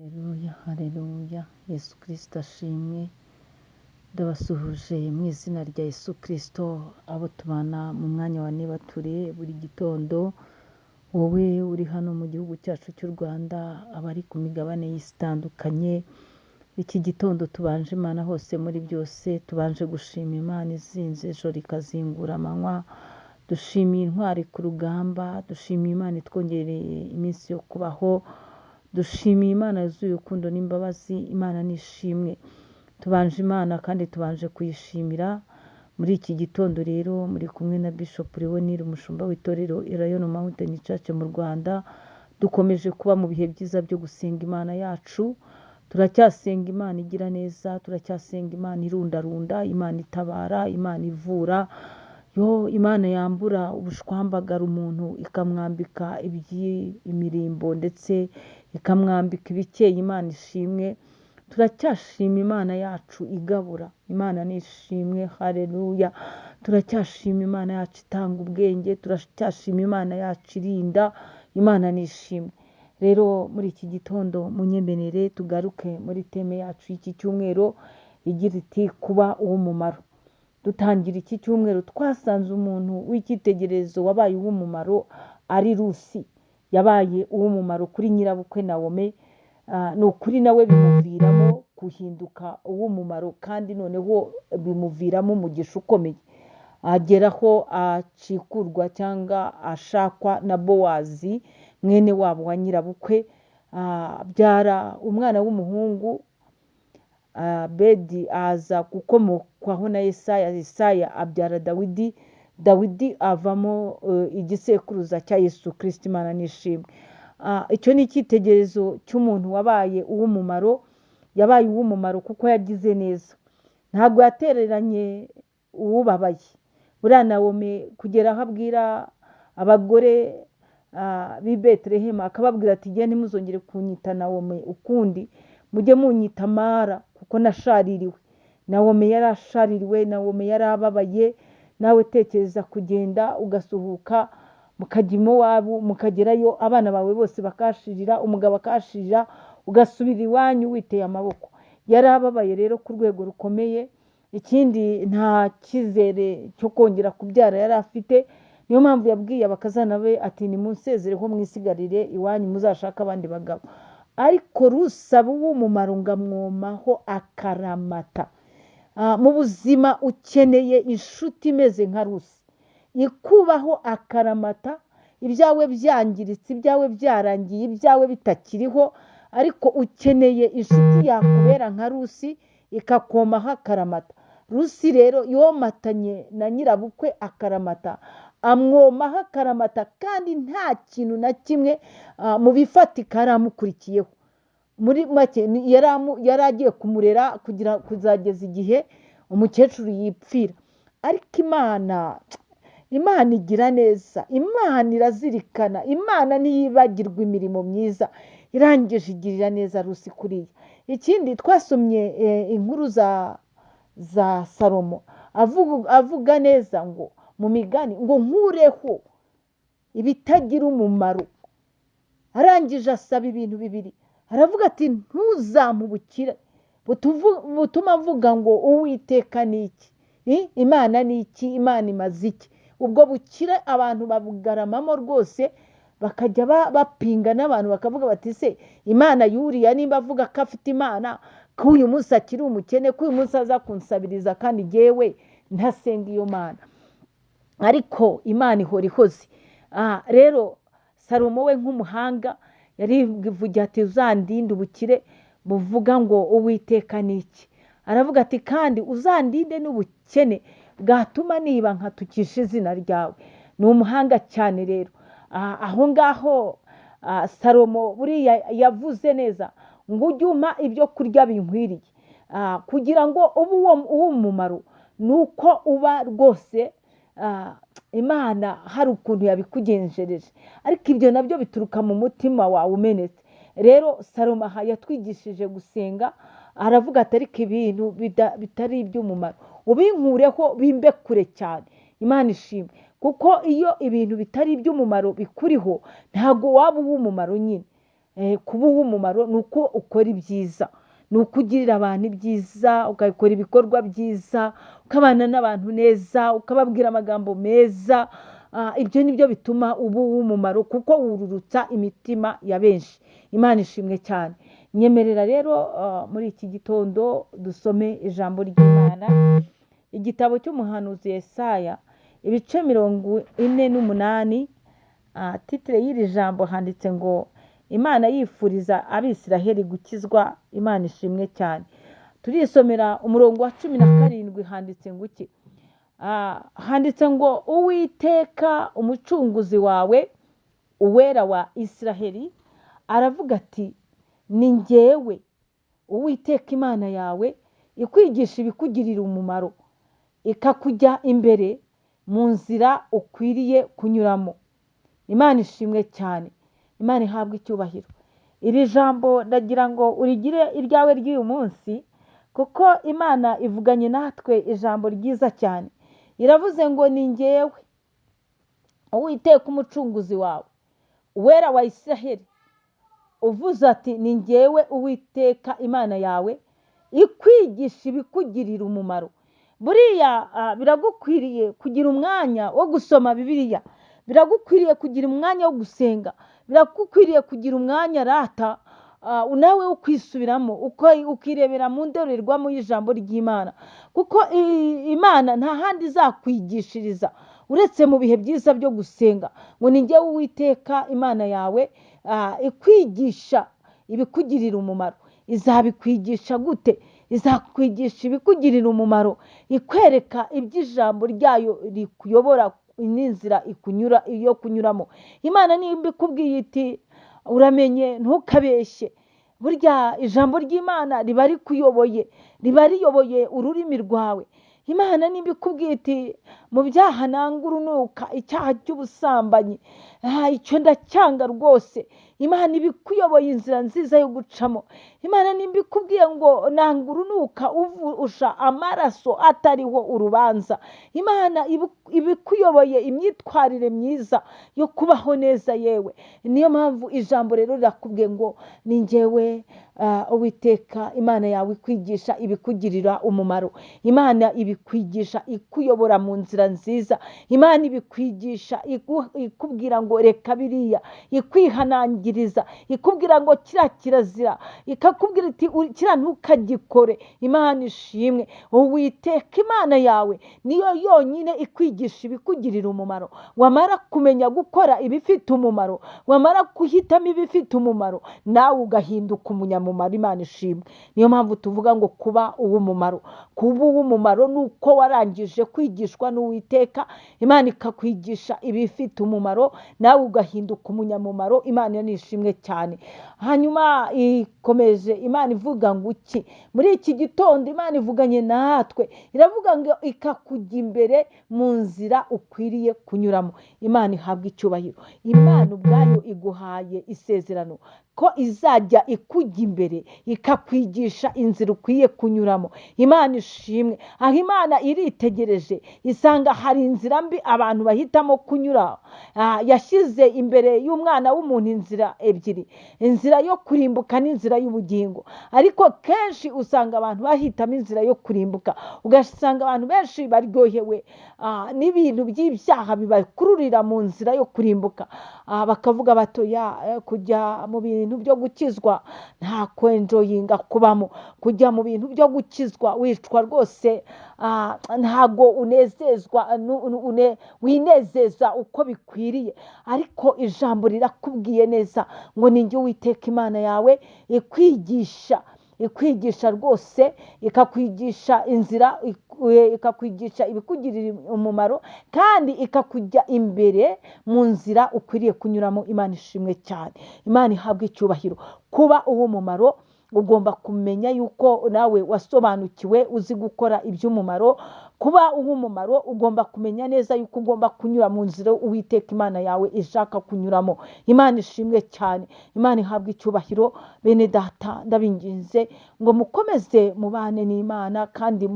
Haleluya, haleluya, Yesu Kristo ashimwe. Ndabasuhuje mu izina rya Yesu Kristo, abo tubana mu mwanya wa nibature buri gitondo, wowe uri hano mu gihugu cyacu cy'u Rwanda, abari ku migabane y'isi itandukanye. Iki gitondo tubanje Imana hose muri byose, tubanje gushima Imana izinze ijoro ikazingura amanywa, dushimiye intwari ku rugamba, dushimiye Imana itwongereye iminsi yo kubaho, dushimiye Imana yuzuye urukundo n'imbabazi. Imana nishimwe. Tubanje Imana kandi tubanje kuyishimira. Muri iki gitondo rero muri kumwe na Bishop Leonire, umushumba w'itorero Irayono Mountain Church mu Rwanda. Dukomeje kuba mu bihe byiza byo gusenga Imana yacu. Turacyasenga Imana igira neza, turacyasenga Imana irundarunda, Imana itabara, Imana ivura. Imana yambura ubushwambagara umuntu ikamwambika imirimbo ndetse ikamwambika ibikeye. Imana ishimwe. Turacyashima Imana yacu igabura. Imana nishimwe. Haleluya. Turacyashima Imana yacu itanga ubwenge, turacyashima Imana yacu irinda. Imana nishimwe. Rero muri iki gitondo munyemerere tugaruke muri teme yacu y'iki cyumweru igira iti kuba uw'umumaro. Dutangira iki cyumweru twasanze umuntu w'icyitegererezo wabaye uw'umumaro ari Rusi. Yabaye uw'umumaro kuri nyirabukwe Nawomi. Ni ukuri nawe bimuviramo guhinduka uw'umumaro kandi noneho bimuviramo umugisha ukomeye. Ageraho acikurwa cyangwa ashakwa na Bowazi mwene wabo wa nyirabukwe. Abyara umwana w'umuhungu. Bedi aza gukomokwaho na Yesaya. Yesaya abyara Dawidi. Dawidi avamo igisekuruza cya Yesu Kristo. Imana nishimwe. Icyo ni icyitegererezo cy'umuntu wabaye uw'umumaro. Yabaye uw'umumaro kuko yagize neza, ntabwo yatereranye uwubabaye. Buriya Nawomi kugera aho abwira abagore b'i Betelehemu akababwira ati igihe ntimuzongere kunyita Nawomi ukundi, mujye munyita Mara kuko nashaririwe. Nawomi yari ashaririwe, Nawomi yari ababaye. Nawe tekereza kugenda ugasuhuka mukajya i Mowabu, mukagerayo abana bawe bose bakashirira, umugabo akashirira, ugasubira iwanyu witeye amaboko. Yari ababaye rero ku rwego rukomeye. Ikindi nta cyizere cyo kongera kubyara yari afite. Niyo mpamvu yabwiye abakazana be ati nimunsezereho mwisigarire iwanyu muzashaka abandi bagabo. Ariko Rusi aba uw'umumaro ngo amwomaho akaramata. Mu buzima ukeneye inshuti imeze nka Rusi, ikubaho akaramata, ibyawe byangiritse, ibyawe byarangiye, ibyawe bitakiriho, ariko ukeneye inshuti yakubera nka Rusi ikakomaho akaramata. Rusi rero yomatanye na nyirabukwe akaramata, amwomaho akaramata kandi nta kintu na kimwe mu bifatika yari amukurikiyeho. Muri make yari agiye kumurera kuzageza igihe umukecuru yipfira. Ariko Imana igira neza, Imana irazirikana, Imana ntiyibagirwa imirimo myiza. Irangije igirira neza Rusi kuriya. Ikindi twasomye inkuru za Salomo avuga neza ngo mu migani ngo nkureho ibitagira umumaro. Arangije asaba ibintu bibiri. Aravuga ati ntuzampubukire butuma mvuga ngo Uwiteka ni iki, Imana ni iki, Imana imaze iki. Ubwo bukire abantu babugaramamo rwose, bakajya bapinga n'abantu bakavuga bati se Imana yuriya nimba avuga ko afite Imana, ko uyu munsi akiri umukene, ko uyu munsi aza kunsabiriza kandi jyewe ntasenga iyo Mana. Ariko Imana ihora ihoze. Rero Salomo we nk'umuhanga yarivugira ati uzandinde ubukire buvuga ngo Uwiteka ni iki. Aravuga ati kandi uzandinde n'ubukene bwatuma niba nkatukisha izina ryawe. Ni umuhanga cyane rero. Aho ngaho Salomo buriya yavuze neza ngo ujye umpa ibyo kurya binkwiriye. Kugira ngo ube uw'umumaro ni uko uba rwose Imana hari ukuntu yabikugenjereje, ariko ibyo nabyo bituruka mu mutima wawe umenetse. Rero Salomo aha yatwigishije gusenga. Aravuga ati ariko ibintu bitari iby'umumaro ubinkureho bimbe kure cyane. Imana ishimwe. Kuko iyo ibintu bitari iby'umumaro bikuriho ntabwo waba uw'umumaro nyine. kuba uw'umumaro ni uko ukora ibyiza, ni uko ugirira abantu ibyiza, ugakora ibikorwa byiza, ukabana n'abantu neza, ukababwira amagambo meza. Ibyo ni byo bituma uba uw'umumaro kuko wururutsa imitima ya benshi. Imana ishimwe cyane. Nyemerera rero muri iki gitondo dusome ijambo ry'Imana, igitabo cy'umuhanuzi Yesaya ibice 48. Titire y'iri jambo handitse ngo Imana yifuriza Abisiraheli gukizwa. Imana ishimwe cyane. Turisomera umurongo wa 17 handitse ngo iki? Handitse ngo Uwiteka umucunguzi wawe, uwera wa Isiraheli aravuga ati ni njyewe Uwiteka Imana yawe, ikwigisha ibikugirira umumaro, ikakujya imbere mu nzira ukwiriye kunyuramo. Imana ishimwe cyane. Imana ihabwe icyubahiro. Iri jambo ndagira ngo urigire iryawe ry'uyu munsi, kuko Imana ivuganye natwe ijambo ryiza cyane. Iravuze ngo ni njyewe Uwiteka umucunguzi wawe, uwera wa Isiraheli, uvuze ati ni njyewe Uwiteka Imana yawe, ikwigisha ibikugirira umumaro. Buriya biragukwiriye kugira umwanya wo gusoma Bibiliya, biragukwiriye kugira umwanya wo gusenga, biragukwiriye kugira umwanya rata nawe wo kwisubiramo, ukirebera mu ndorerwamo y'ijambo ry'Imana, kuko Imana nta handi izakwigishiriza uretse mu bihe byiza byo gusenga. Ngo ni njyewe Uwiteka Imana yawe, ikwigisha ibikugirira umumaro. Izabikwigisha gute? Izakwigisha ibikugirira umumaro, ikwereka iby'ijambo ryayo rikuyobora n'inzira yo kunyuramo. Imana nimba ikubwiye iti uramenye ntukabeshye, burya ijambo ry'Imana riba rikuyoboye, riba riyoboye ururimi rwawe. Imana nimba ikubwiye iti mu byaha nanga urunuka, icyaha cy'ubusambanyi, icyo ndacyanga rwose, Imana iba ikuyoboye inzira nziza yo gucamo. Imana nimba ikubwiye ngo nanga urunuka uvusha amaraso atariho urubanza, Imana iba ikuyoboye imyitwarire myiza yo kubaho neza yewe. Niyo mpamvu ijambo rero rirakubwiye ngo ni njyewe Uwiteka Imana yawe, ikwigisha ibikugirira umumaro. Imana ibikwigisha ikuyobora mu nzira nziza. Imana ibikwigisha ikubwira ngo reka biriya, ikwihanangiriza, ikubwira ngo kiriya kirazira, ikakubwira iti kiriya ntukagikore. Imana ishimwe. Uwiteka Imana yawe niyo yonyine ikwigisha ibikugirira umumaro. Wamara kumenya gukora ibifite umumaro, wamara guhitamo ibifite umumaro, nawe ugahinduka umunyamumaro. Imana ishimwe. Niyo mpamvu tuvuga ngo kuba uw'umumaro. Kuba uw'umumaro ni uko warangije kwigishwa n'Uwiteka, Imana ikakwigisha ibifite umumaro, nawe ugahinduka umunyamumaro. Imana ni ishimwe cyane. Hanyuma ikomeje Imana ivuga ngo iki? Muri iki gitondo Imana ivuganye natwe, iravuga ngo ikakujya imbere mu nzira ukwiriye kunyuramo. Imana ihabwa icyubahiro. Imana ubwayo iguhaye isezerano ko izajya ikujya imbere, ikakwigisha inzira ukwiye kunyuramo. Imana ishimwe. Aho Imana iritegereje isanga hari inzira mbi abantu bahitamo kunyura. Yashyize imbere y'umwana w'umuntu inzira ebyiri, inzira yo kurimbuka n'inzira y'ubugingo. Ariko kenshi usanga abantu bahitamo inzira yo kurimbuka, ugasanga abantu benshi baryohewe n'ibintu by'ibyaha bibakururira mu nzira yo kurimbuka. Bakavuga batoya kujya mu bintu byo gukizwa nta kwenjoyinga kubamo, kujya mu bintu byo gukizwa wicwa rwose, ntago unezezwa, winezeza uko bikwiriye. Ariko ijambo rirakubwiye neza ngo ni njye Uwiteka Imana yawe, ikwigisha rwose, ikakwigisha inzira, ikakwigisha ibikugirira umumaro, kandi ikakujya imbere mu nzira ukwiriye kunyuramo. Imana ishimwe cyane. Imana ihabwe icyubahiro. Kuba uw'umumaro ugomba kumenya yuko nawe wasobanukiwe uzi gukora iby'umumaro. Kuba uw'umumaro ugomba kumenya neza yuko ugomba kunyura mu nzira Uwiteka Imana yawe ishaka kunyuramo. Imana ishimwe cyane. Imana ihabwe icyubahiro. Bene data ndabinginze ngo mukomeze mubane n'Imana, kandi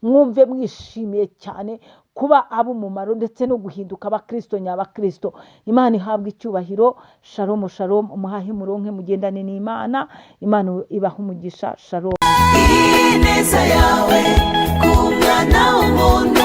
mwumve mwishimiye cyane kuba ab'umumaro ndetse no guhinduka abakristo nyabakristo. Imana ihabwa icyubahiro. Shalom shalom, umuhahe muronke mugendane n'Imana. Imana ibaha umugisha. Shalom. Ineza yawe ku mwana w'umuntu